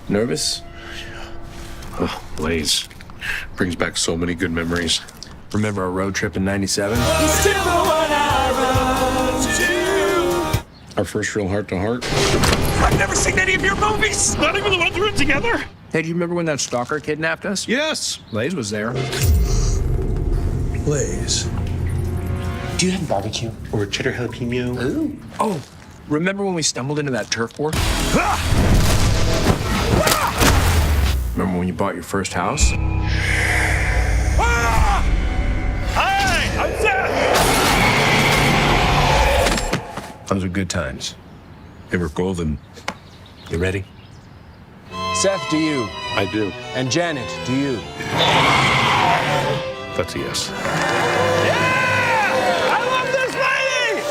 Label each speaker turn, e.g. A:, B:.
A: Nervous?
B: Oh, Blaze. Brings back so many good memories.
A: Remember our road trip in '97?
B: Our first real heart-to-heart.
C: I've never seen any of your movies! Not even the ones we're in together!
A: Hey, do you remember when that stalker kidnapped us?
B: Yes!
A: Blaze was there.
B: Blaze.
D: Do you have barbecue? Or cheddar jalapeno?
A: Ooh. Oh, remember when we stumbled into that turf war? Remember when you bought your first house?
C: Hi, I'm Seth!
A: Those were good times.
B: They were golden.
A: You ready? Seth, do you?
B: I do.
A: And Janet, do you?
B: That's a yes.
C: I love this lady!